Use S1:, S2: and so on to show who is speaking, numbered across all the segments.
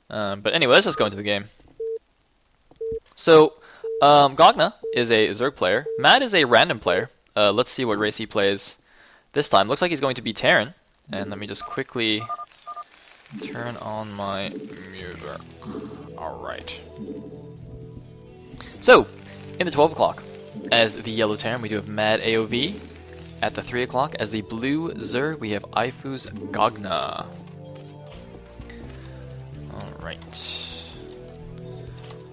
S1: But anyway, let's just go into the game. So, gOgna is a Zerg player. Mad is a random player. Let's see what race he plays this time. Looks like he's going to be Terran. And let me just quickly turn on my music. Alright. So, in the 12 o'clock, as the yellow Terran, we do have Mad AOV. At the 3 o'clock, as the blue Zerg, we have Ifu's gOgna. Alright.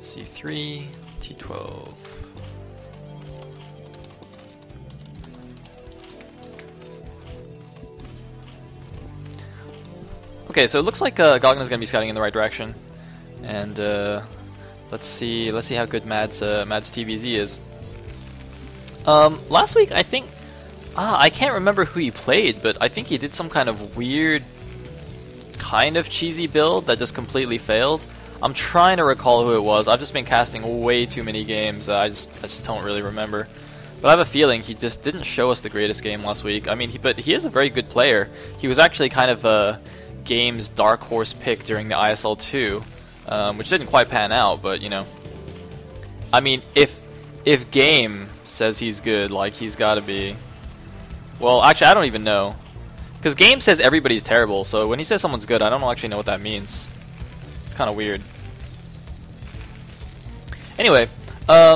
S1: C3, T12. Okay, so it looks like gOgna's gonna be scouting in the right direction, and let's see how good Mad's TVZ is. Last week I think I can't remember who he played, but I think he did some kind of weird, kind of cheesy build that just completely failed. I'm trying to recall who it was. I've just been casting way too many games that I just don't really remember. But I have a feeling he just didn't show us the greatest game last week. I mean, but he is a very good player. He was actually kind of a game's dark horse pick during the ISL 2, which didn't quite pan out. But you know, I mean, if game says he's good, like he's got to be. Well, actually, I don't even know, because game says everybody's terrible. So when he says someone's good, I don't actually know what that means. It's kind of weird. Anyway,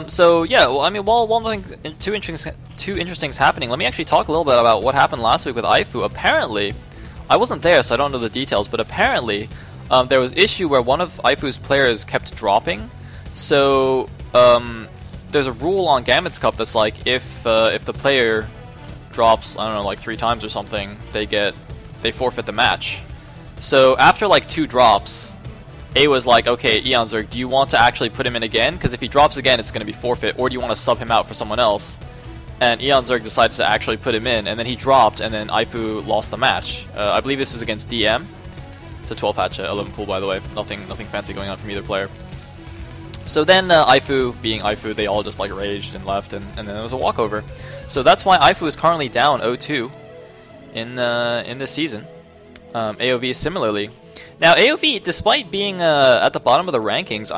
S1: so yeah, well, I mean, while nothing too interesting is happening, let me actually talk a little bit about what happened last week with Ifu. Apparently, I wasn't there, so I don't know the details, but apparently, there was issue where one of Ifu's players kept dropping. So there's a rule on Gambit's Cup that's like if the player drops, I don't know, like 3 times or something, they forfeit the match. So after like 2 drops, A was like, okay, Eon Zerg, do you want to actually put him in again? Because if he drops again, it's going to be forfeit. Or do you want to sub him out for someone else? And Eon Zerg decided to actually put him in, and then he dropped, and then Ifu lost the match. I believe this was against DM. It's a 12 hatch, 11 pool, by the way. Nothing fancy going on from either player. So then Ifu, being Ifu, they all just like raged and left, and then it was a walkover. So that's why Ifu is currently down 0-2 in this season. AOV similarly. Now AOV, despite being at the bottom of the rankings,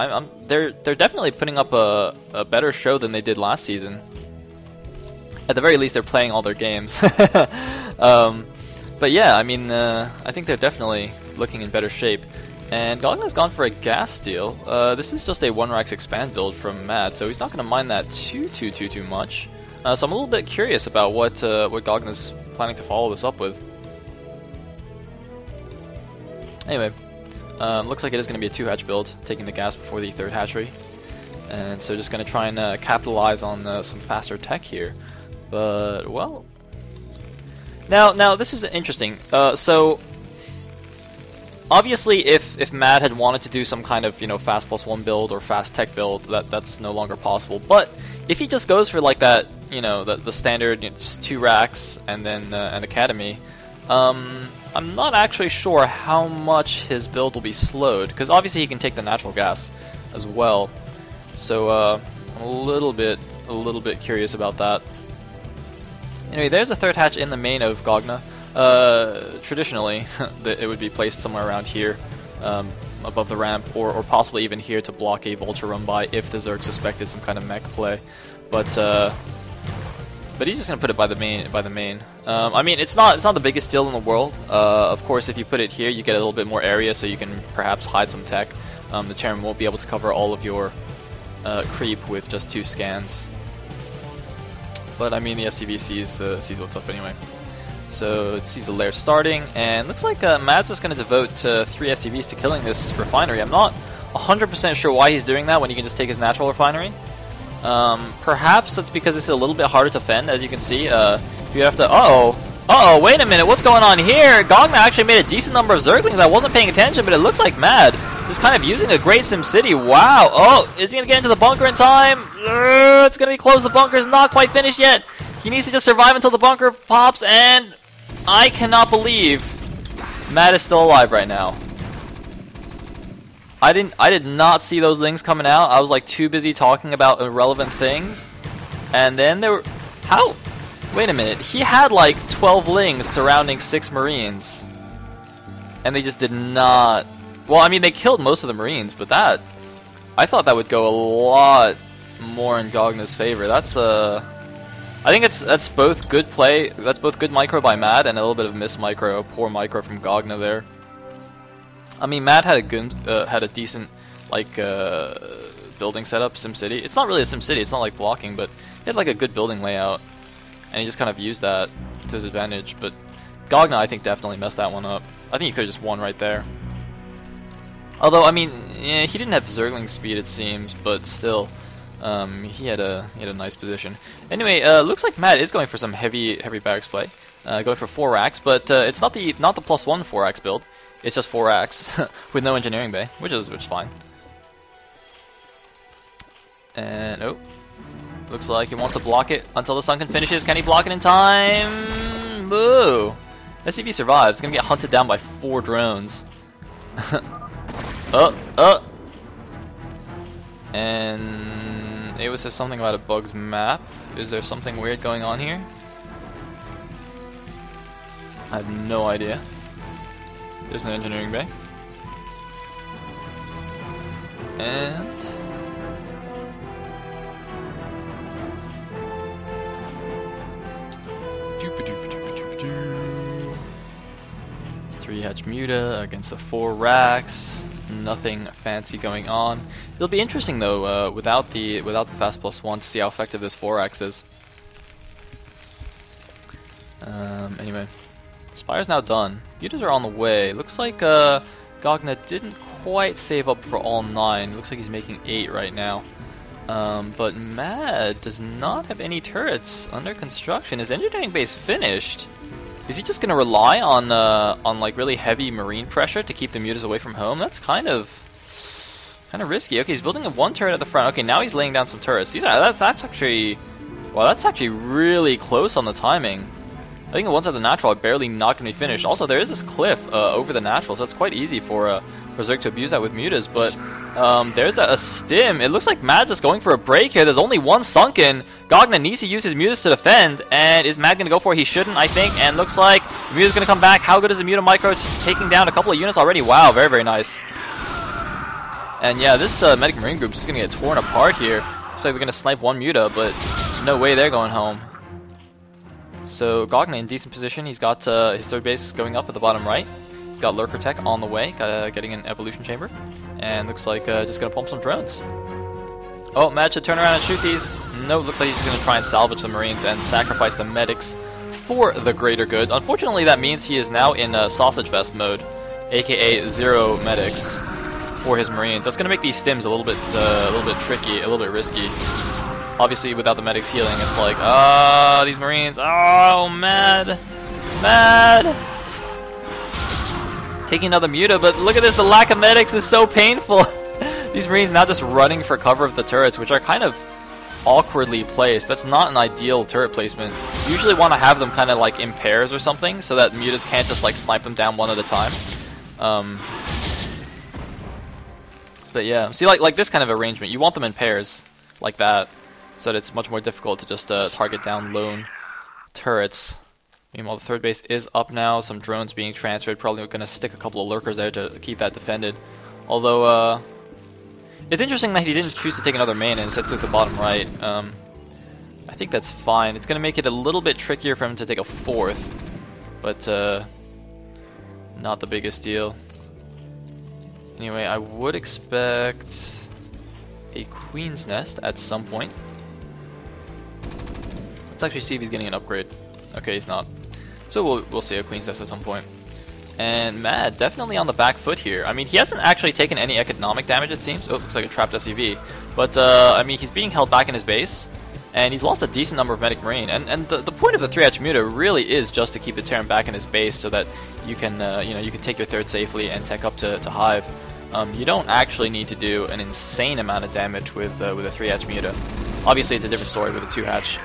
S1: they're definitely putting up a better show than they did last season. At the very least, they're playing all their games. But yeah, I mean, I think they're definitely looking in better shape. And gOgna's gone for a gas steal. This is just a 1-Rax expand build from Mad, so he's not going to mind that too much. So I'm a little bit curious about what gOgna's planning to follow this up with. Anyway, looks like it is going to be a 2-hatch build, taking the gas before the 3rd hatchery. And so just going to try and capitalize on some faster tech here. But, well... Now this is interesting. So... Obviously, if Mad had wanted to do some kind of, you know, fast +1 build or fast tech build, that's no longer possible. But if he just goes for like that, you know, the standard, you know, 2 racks and then an academy, I'm not actually sure how much his build will be slowed, because obviously he can take the natural gas as well. So I'm a little bit curious about that. Anyway, there's a 3rd hatch in the main of gOgna. Traditionally, it would be placed somewhere around here, above the ramp, or possibly even here to block a Vulture run by if the Zerg suspected some kind of mech play. But he's just gonna put it by the main. I mean, it's not the biggest steal in the world. Of course, if you put it here, you get a little bit more area, so you can perhaps hide some tech. The Terran won't be able to cover all of your creep with just 2 scans. But I mean, the SCV sees what's up anyway. So it sees the lair starting, and looks like Mad's just going to devote 3 SCVs to killing this refinery. I'm not 100% sure why he's doing that when you can just take his natural refinery. Perhaps that's because it's a little bit harder to fend, as you can see. You have to... Uh-oh, wait a minute, what's going on here? gOgna actually made a decent number of Zerglings. I wasn't paying attention, but it looks like Mad is kind of using a great SimCity. Wow. Oh, is he going to get into the bunker in time? It's going to be close. The bunker's not quite finished yet. He needs to just survive until the bunker pops, and I cannot believe Mad is still alive right now. I did not see those lings coming out. I was like too busy talking about irrelevant things. And then there were... How? Wait a minute. He had like 12 lings surrounding 6 marines. And they just did not Well, I mean, they killed most of the Marines, but that... I thought that would go a lot more in gOgna's favor. That's, I think that's both good play, that's both good micro by Mad and a little bit of miss micro, poor micro from gOgna there. I mean, Mad had a good, had a decent, like, building setup, SimCity. It's not really a SimCity, it's not like blocking, but he had like a good building layout, and he just kind of used that to his advantage. But gOgna, I think, definitely messed that one up. I think he could have just won right there. Although, I mean, yeah, he didn't have Zergling speed, it seems, but still, he had a nice position. Anyway, looks like Mad is going for some heavy barracks play, going for 4 racks, but it's not the +1 4 racks build. It's just 4 racks with no engineering bay, which is fine. And oh, looks like he wants to block it until the Sunken finishes. Can he block it in time? Boo! SCV survives. He's gonna get hunted down by 4 drones. And it was just something about a bug's map. Is there something weird going on here? I have no idea. There's an engineering bay. And it's 3-hatch Muta against the 4 racks. Nothing fancy going on. It'll be interesting though, without the fast +1, to see how effective this 4-ax is. Anyway, Spire's now done. Mutas are on the way. Looks like gOgna didn't quite save up for all 9. Looks like he's making 8 right now. But Mad does not have any turrets under construction. His engineering base finished. Is he just gonna rely on like really heavy marine pressure to keep the mutas away from home? That's kind of risky. Okay, he's building a 1 turret at the front. Okay, now he's laying down some turrets. That's actually, well, that's actually really close on the timing. I think the ones at the natural are barely not going to be finished. Also, there is this cliff over the natural, so it's quite easy for Zerg to abuse that with mutas. But there's a stim. It looks like Mad's just going for a break here. There's only 1 sunken. gOgna needs to use his mutas to defend. And is Mad going to go for it? He shouldn't, I think. And looks like the muta's going to come back. How good is the muta micro? Just taking down a couple of units already. Wow, very, very nice. And yeah, this medic marine group is going to get torn apart here. Looks like they're going to snipe 1 muta, but no way they're going home. So gOgna in decent position. He's got his 3rd base going up at the bottom right. He's got Lurker Tech on the way, getting an evolution chamber, and looks like just gonna pump some drones. Oh, Mad should turn around and shoot these. No, looks like he's just gonna try and salvage the Marines and sacrifice the medics for the greater good. Unfortunately, that means he is now in sausage fest mode, aka 0 medics for his Marines. That's gonna make these stims a little bit tricky, a little bit risky. Obviously, without the medics healing, it's like, these Marines, Mad! Taking another muta, but look at this, the lack of medics is so painful! These Marines now just running for cover of the turrets, which are kind of awkwardly placed. That's not an ideal turret placement. You usually want to have them kind of like in pairs or something, so that mutas can't just like snipe them down one at a time. But yeah, see, like this kind of arrangement, you want them in pairs, like that, so that it's much more difficult to just target down lone turrets. Meanwhile, the 3rd base is up now, some drones being transferred, probably going to stick a couple of lurkers there to keep that defended. Although, it's interesting that he didn't choose to take another main and instead took the bottom right. I think that's fine. It's going to make it a little bit trickier for him to take a 4th, but not the biggest deal. Anyway, I would expect a Queen's Nest at some point. Let's actually see if he's getting an upgrade. Okay, he's not. So we'll see a Queen's Nest at some point. And Mad definitely on the back foot here. I mean, he hasn't actually taken any economic damage, it seems. Oh, looks like a trapped SCV. But I mean, he's being held back in his base, and he's lost a decent number of medic marine. And the point of the 3-hatch muta really is just to keep the Terran back in his base, so that you can you can take your 3rd safely and tech up to Hive. You don't actually need to do an insane amount of damage with a 3-hatch muta. Obviously, it's a different story with a 2-hatch.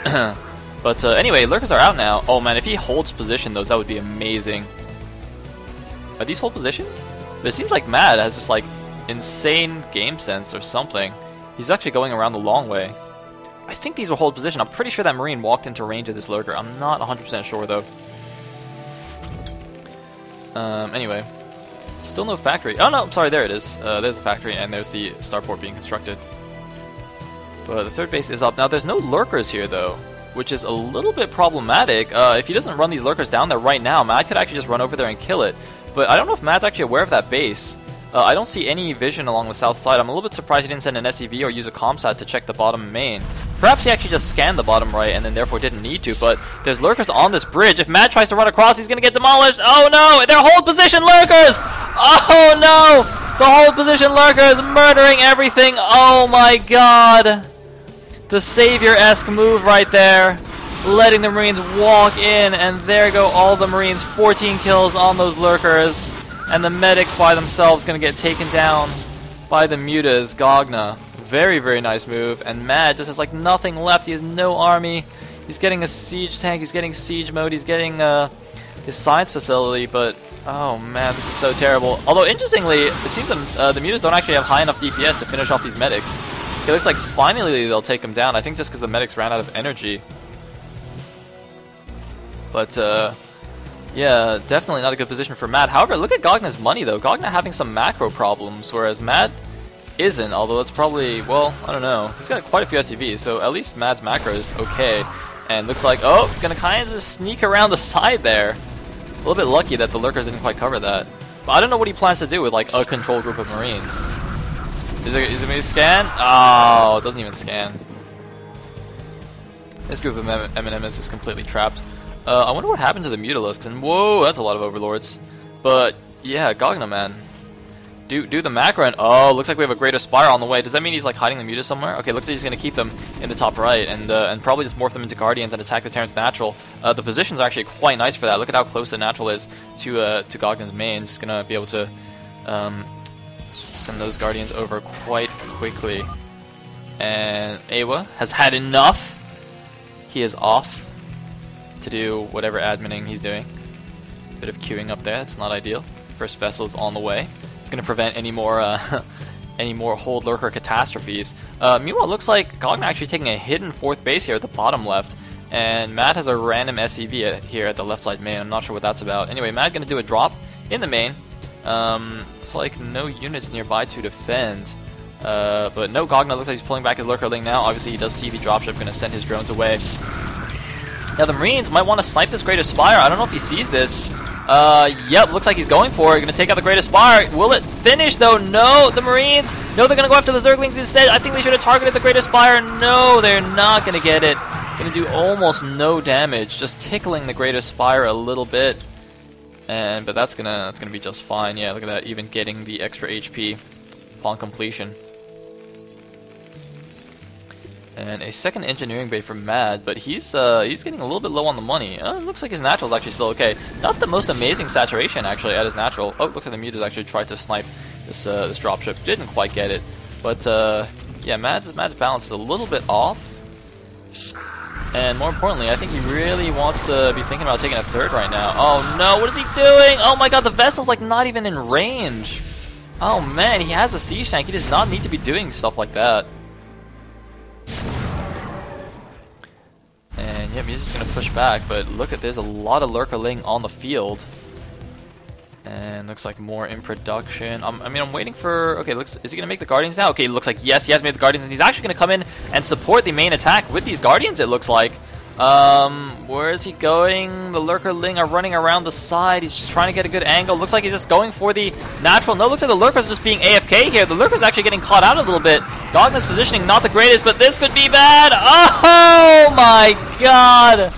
S1: But anyway, lurkers are out now. Oh man, if he holds position, that would be amazing. Are these hold position? But it seems like Mad has this like insane game sense or something. He's actually going around the long way. I think these will hold position. I'm pretty sure that Marine walked into range of this lurker. I'm not 100% sure though. Anyway, Still no factory. Oh no, I'm sorry, there it is. There's the factory, and there's the starport being constructed. But the third base is up. Now there's no lurkers here though, which is a little bit problematic. If he doesn't run these lurkers down there right now, Matt could actually just run over there and kill it. But I don't know if Matt's actually aware of that base. I don't see any vision along the south side. I'm a little bit surprised he didn't send an SCV or use a comsat to check the bottom main. Perhaps he actually just scanned the bottom right and then therefore didn't need to, but there's lurkers on this bridge. If Matt tries to run across, he's gonna get demolished. Oh no! They're hold position lurkers! Oh no! The hold position lurkers murdering everything! Oh my god! The savior-esque move right there. Letting the Marines walk in, and there go all the Marines. 14 kills on those lurkers. And the medics by themselves gonna get taken down by the mutas. gOgna. Very, very nice move. And Mad just has like nothing left. He has no army. He's getting a siege tank. He's getting siege mode. He's getting his science facility. But oh man, this is so terrible. Although interestingly, it seems the mutas don't actually have high enough DPS to finish off these medics. It looks like finally they'll take him down. I think just because the medics ran out of energy. But yeah, definitely not a good position for Mad. However, look at gOgna's money though. gOgna having some macro problems, whereas Mad isn't, although it's probably, well, I don't know. He's got quite a few SCVs, so at least Mad's macro is okay. And looks like, oh, gonna kind of sneak around the side there. A little bit lucky that the lurkers didn't quite cover that. But I don't know what he plans to do with like a control group of Marines. Is it going to scan? Oh, it doesn't even scan. This group of M&M is just completely trapped. I wonder what happened to the Mutalisks, and whoa, that's a lot of Overlords. But yeah, gOgna, man. Do the macro, and oh, looks like we have a Greater Spire on the way. Does that mean he's like hiding the Mutas somewhere? Okay, looks like he's going to keep them in the top right, and probably just morph them into Guardians and attack the Terran's Natural. The positions are actually quite nice for that. Look at how close the Natural is to gOgna's main. Just going to be able to send those Guardians over quite quickly. And Awa has had enough. He is off to do whatever adminning he's doing. Bit of queuing up there, that's not ideal. First vessel's on the way. It's going to prevent any more hold lurker catastrophes. Meanwhile, it looks like gOgna actually taking a hidden fourth base here at the bottom left. And Matt has a random SCV here at the left side main. I'm not sure what that's about. Anyway, Matt going to do a drop in the main. It's like no units nearby to defend. But no, gOgna looks like he's pulling back his lurker link now. Obviously, he does see the dropship, going to send his drones away. Now the Marines might want to snipe this Greater Spire. I don't know if he sees this. Yep, looks like he's going for it. Going to take out the Greater Spire. Will it finish though? No, the Marines. No, they're going to go after the Zerglings instead. I think they should have targeted the Greater Spire. No, they're not going to get it. Going to do almost no damage, just tickling the Greater Spire a little bit. But that's gonna be just fine. Yeah, look at that, even getting the extra HP upon completion. And a second engineering bay for Mad, but he's getting a little bit low on the money. Looks like his natural is actually still okay. Not the most amazing saturation actually at his natural. Oh, looks like the mutas actually tried to snipe this dropship. Didn't quite get it, but yeah, Mad's balance is a little bit off. And more importantly, I think he really wants to be thinking about taking a third right now. Oh no, what is he doing? Oh my god, the vessel's like not even in range. Oh man, he has a siege tank. He does not need to be doing stuff like that. And yeah, he's just gonna push back, but look at, there's a lot of lurkerling on the field. And looks like more in production. I mean, I'm waiting for, okay, is he gonna make the Guardians now? Okay, it looks like yes, he has made the Guardians, and he's actually gonna come in and support the main attack with these Guardians, it looks like. Where is he going? The lurkerling are running around the side. He's just trying to get a good angle. Looks like he's just going for the natural. No, looks like the lurkers are just being AFK here. The lurkers actually getting caught out a little bit. gOgna's positioning not the greatest, but this could be bad. Oh my god.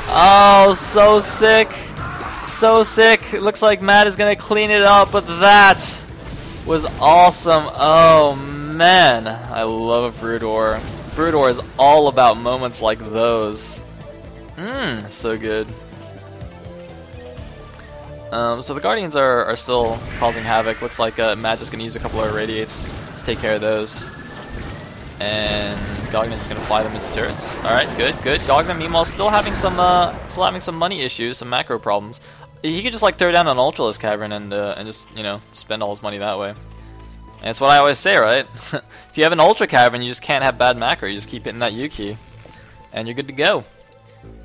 S1: Oh, so sick. So sick. It looks like Matt is gonna clean it up, but that was awesome. Oh man, I love Broodor. Broodor is all about moments like those. So good. So the Guardians are still causing havoc. Looks like Matt is gonna use a couple of irradiates to take care of those. And gOgna is gonna fly them into turrets. Alright, good. gOgna meanwhile still having some money issues, some macro problems. He could just like throw down an Ultralisk Cavern and just, you know, spend all his money that way. And it's what I always say, right? If you have an Ultra Cavern, you just can't have bad macro. You just keep hitting that U key, and you're good to go.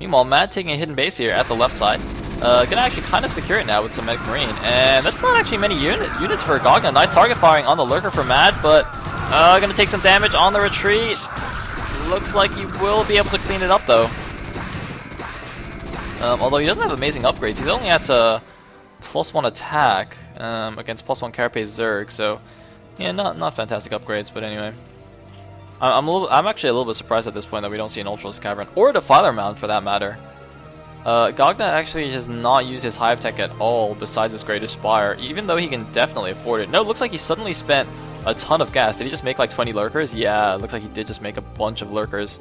S1: Meanwhile, Matt taking a hidden base here at the left side. Gonna actually kind of secure it now with some Medic Marine, and that's not actually many units for gOgna. Nice target firing on the Lurker for Mad, but gonna take some damage on the retreat. Looks like he will be able to clean it up though. Although he doesn't have amazing upgrades, he's only at +1 attack against +1 Carapace Zerg, so yeah, not fantastic upgrades, but anyway. I'm actually a little bit surprised at this point that we don't see an Ultralisk Cavern, or a Defiler Mound for that matter. gOgna actually has not used his Hive Tech at all besides his Greatest Spire, even though he can definitely afford it. No, it looks like he suddenly spent a ton of gas. Did he just make like 20 Lurkers? Yeah, it looks like he did just make a bunch of Lurkers.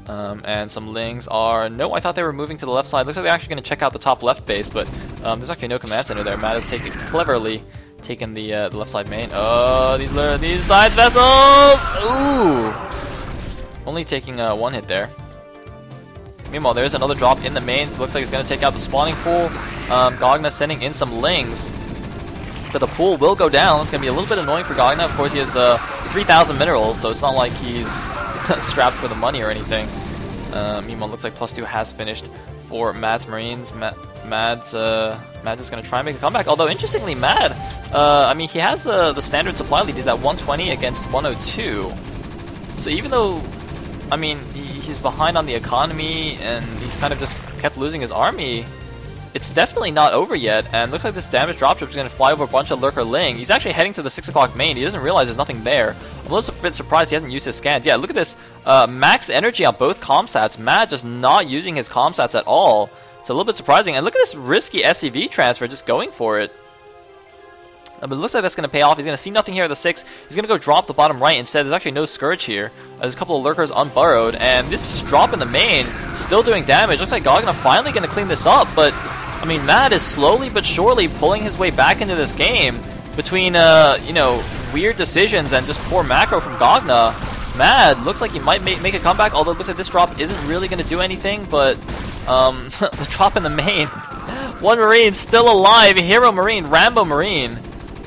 S1: And some Lings are... No, I thought they were moving to the left side. Looks like they're actually going to check out the top left base, but there's actually no command center there. Matt has cleverly taken the left side main. Oh, these side vessels! Ooh! Only taking one hit there. Meanwhile, there's another drop in the main. Looks like it's going to take out the spawning pool. gOgna sending in some Lings. But the pool will go down. It's going to be a little bit annoying for gOgna. Of course, he has 3,000 minerals, so it's not like he's strapped for the money or anything. Meanwhile, looks like +2 has finished for Mad's Marines. Mad's just going to try and make a comeback. Although, interestingly, Mad, I mean, he has the standard supply lead. He's at 120 against 102. So even though, I mean, he's behind on the economy and he's kind of just kept losing his army, it's definitely not over yet, and looks like this damage dropship is going to fly over a bunch of Lurker Ling. He's actually heading to the 6 o'clock main. He doesn't realize there's nothing there. I'm a little bit surprised he hasn't used his scans. Yeah, look at this. Max energy on both comsats. Mad just not using his comsats at all. It's a little bit surprising. And look at this risky SCV transfer, just going for it. But it looks like that's going to pay off. He's going to see nothing here at the 6. He's going to go drop the bottom right instead. There's actually no Scourge here. There's a couple of Lurkers unburrowed, and this drop in the main still doing damage. Looks like gOgna finally going to clean this up, but I mean, Mad is slowly but surely pulling his way back into this game between, you know, weird decisions and just poor macro from gOgna. Mad looks like he might make a comeback, although it looks like this drop isn't really going to do anything, but the drop in the main. One Marine still alive, Hero Marine, Rambo Marine,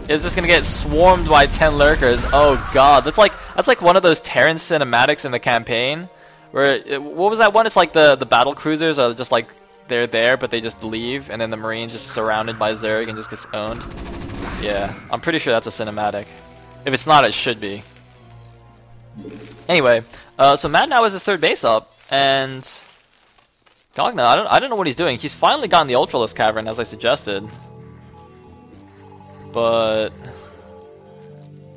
S1: is just going to get swarmed by 10 Lurkers. Oh god, that's like one of those Terran cinematics in the campaign, where, what was that one? It's like the battle cruisers are just like, they're there, but they just leave, and then the Marine's just surrounded by Zerg and just gets owned. Yeah, I'm pretty sure that's a cinematic. If it's not, it should be. Anyway, so Matt now has his 3rd base up, and gOgna, I don't know what he's doing. He's finally gotten the Ultralisk Cavern, as I suggested. But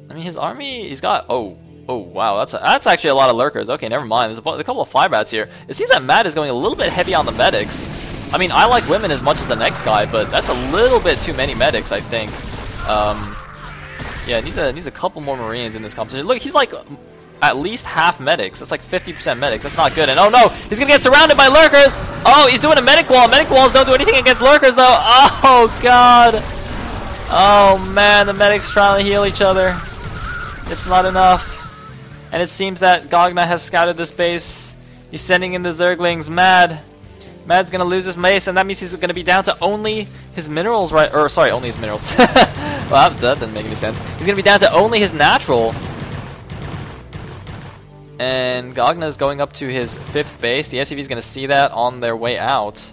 S1: I mean, his army, he's got oh wow, that's actually a lot of Lurkers. Okay, never mind. There's a couple of fly bats here. It seems that Matt is going a little bit heavy on the medics. I mean, I like women as much as the next guy, but that's a little bit too many medics, I think. Yeah, it needs a couple more Marines in this competition. Look, he's like at least half medics. That's like 50% medics. That's not good. And oh no, he's gonna get surrounded by Lurkers. Oh, he's doing a medic wall. Medic walls don't do anything against Lurkers though. Oh god. Oh man, the medics trying to heal each other. It's not enough. And it seems that gOgna has scouted this base. He's sending in the Zerglings. Mad's gonna lose his mace, and that means he's gonna be down to only his minerals, right? Or sorry, only his minerals. Well, that doesn't make any sense. He's gonna be down to only his natural. And gOgna is going up to his 5th base. The SCV is gonna see that on their way out.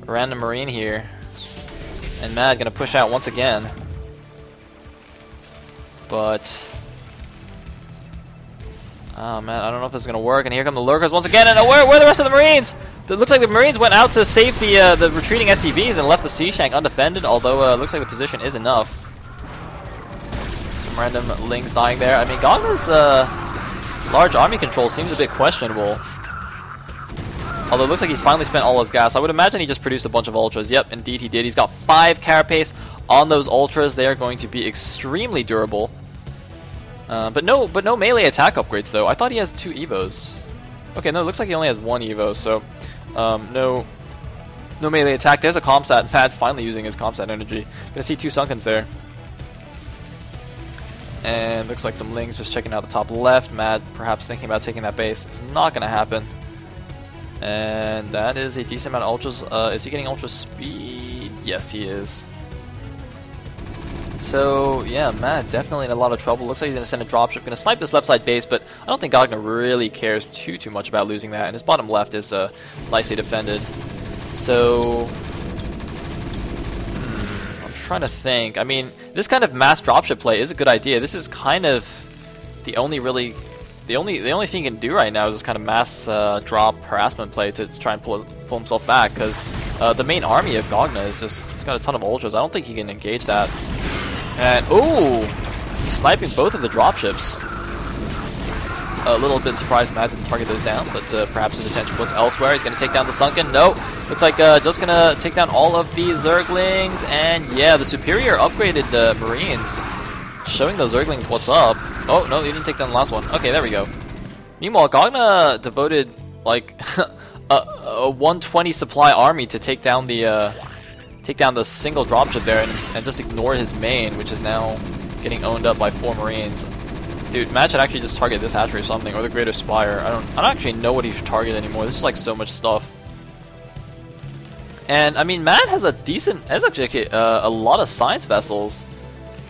S1: A random Marine here. And Mad gonna push out once again. But oh man, I don't know if this is gonna work. And here come the Lurkers once again. And where are the rest of the Marines? It looks like the Marines went out to save the retreating SCVs and left the Sea Shank undefended. Although looks like the position is enough. Some random Lings dying there. I mean, gOgna's large army control seems a bit questionable. Although it looks like he's finally spent all his gas. I would imagine he just produced a bunch of Ultras. Yep, indeed he did. He's got 5 Carapace on those Ultras. They are going to be extremely durable. But no melee attack upgrades though. I thought he has 2 Evos. Okay, no, it looks like he only has 1 Evo, so no melee attack. There's a Comsat. Mad finally using his Comsat energy. Gonna see 2 Sunkens there. And looks like some Lings just checking out the top left. Mad perhaps thinking about taking that base. It's not gonna happen. And that is a decent amount of Ultras. Is he getting Ultra Speed? Yes, he is. So yeah, Mad definitely in a lot of trouble. Looks like he's gonna send a dropship, gonna snipe this left side base, but I don't think gOgna really cares too much about losing that. And his bottom left is nicely defended. So trying to think. I mean, this kind of mass dropship play is a good idea. This is kind of the only thing he can do right now is this kind of mass drop harassment play to try and pull himself back, because the main army of gOgna is just, it's got a ton of ultras. I don't think he can engage that. And ooh, sniping both of the dropships. A little bit surprised Matt didn't target those down, but perhaps his attention was elsewhere. He's going to take down the Sunken. No, looks like just going to take down all of the Zerglings. And yeah, the superior upgraded Marines, showing those Zerglings what's up. Oh, no, he didn't take down the last one. Okay, there we go. Meanwhile, gOgna devoted like a 120 supply army to take down the single dropship there and just ignore his main, which is now getting owned up by 4 Marines. Dude, Matt should actually just target this hatchery or something, or the Greater Spire. I don't actually know what he should target anymore. This is like so much stuff. And I mean, Matt has actually a lot of science vessels,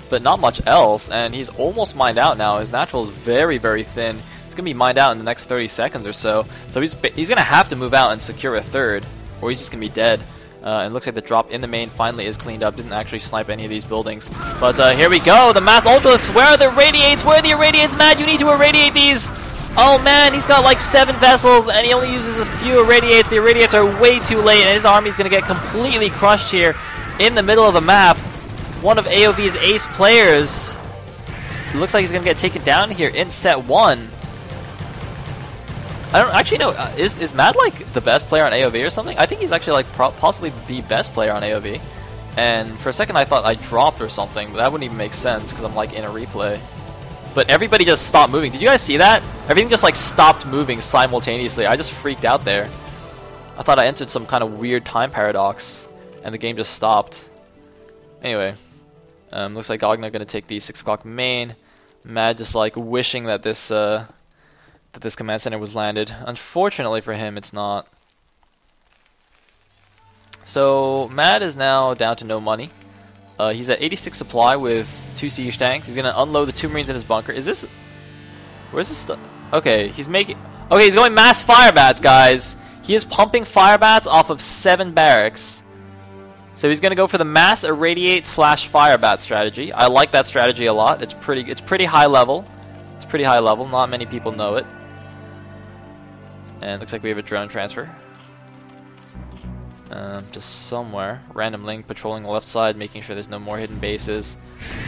S1: but not much else. And he's almost mined out now. His natural is very, very thin. It's gonna be mined out in the next 30 seconds or so. So he's gonna have to move out and secure a third, or he's just gonna be dead. And it looks like the drop in the main finally is cleaned up. Didn't actually snipe any of these buildings. But here we go. The mass ultras. Where are the irradiates? Where are the irradiates, Matt? You need to irradiate these. Oh man, he's got like 7 vessels and he only uses a few irradiates. The irradiates are way too late and his army's going to get completely crushed here in the middle of the map. One of AOV's ace players. It looks like he's going to get taken down here in set 1. I don't actually know, is Matt like the best player on AOV or something? I think he's actually like possibly the best player on AOV. And for a second I thought I dropped or something, but that wouldn't even make sense because I'm like in a replay. But everybody just stopped moving. Did you guys see that? Everything just like stopped moving simultaneously. I just freaked out there. I thought I entered some kind of weird time paradox and the game just stopped. Anyway, looks like gOgna gonna take the 6 o'clock main. Matt just like wishing that this command center was landed. Unfortunately for him, it's not. So Matt is now down to no money. He's at 86 supply with 2 siege tanks. He's gonna unload the 2 Marines in his bunker. Is this? Where's this stuff? Okay, he's making. Okay, he's going mass fire bats, guys. He is pumping fire bats off of 7 barracks. So he's gonna go for the mass irradiate / fire bat strategy. I like that strategy a lot. It's pretty high level. It's pretty high level. Not many people know it. And looks like we have a drone transfer. Just somewhere. Random link patrolling the left side, making sure there's no more hidden bases.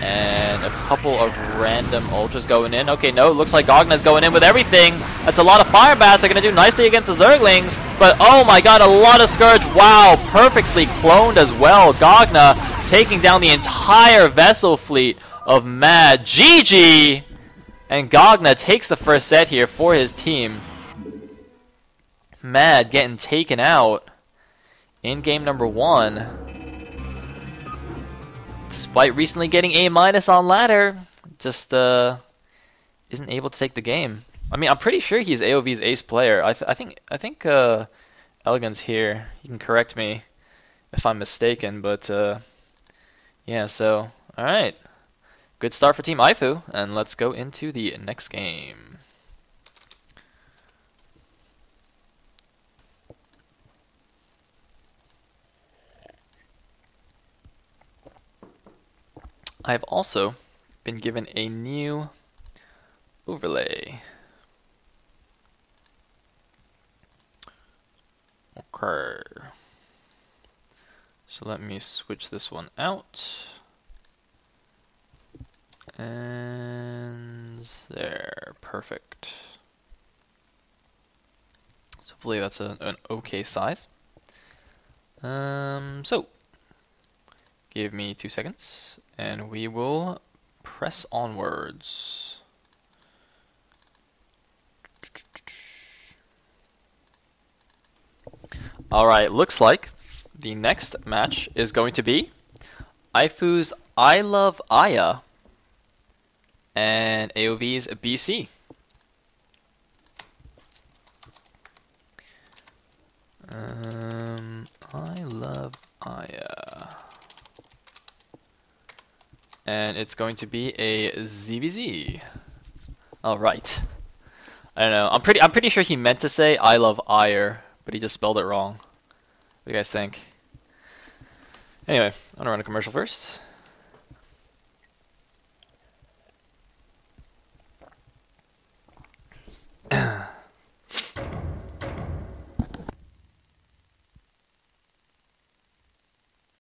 S1: And a couple of random ultras going in. Okay, no, looks like gOgna's going in with everything. That's a lot of fire bats. Are going to do nicely against the Zerglings. But oh my god, a lot of Scourge. Wow, perfectly cloned as well. gOgna taking down the entire vessel fleet of Mad. GG! And gOgna takes the first set here for his team. Mad getting taken out in game number 1. Despite recently getting A- on ladder, just isn't able to take the game. I mean, I'm pretty sure he's AOV's ace player. I think Elegant's here. He can correct me if I'm mistaken, but yeah. So all right, good start for Team Ifu, and let's go into the next game. I've also been given a new overlay. Okay. So let me switch this one out. And there, perfect. So hopefully that's an okay size. So give me 2 seconds, and we will press onwards. Alright, looks like the next match is going to be Ifu's I Love Aya and AOV's BC. I Love Aya. And it's going to be a ZVZ. All right. I don't know. I'm pretty sure he meant to say I love ire, but he just spelled it wrong. What do you guys think? Anyway, I'm gonna run a commercial first.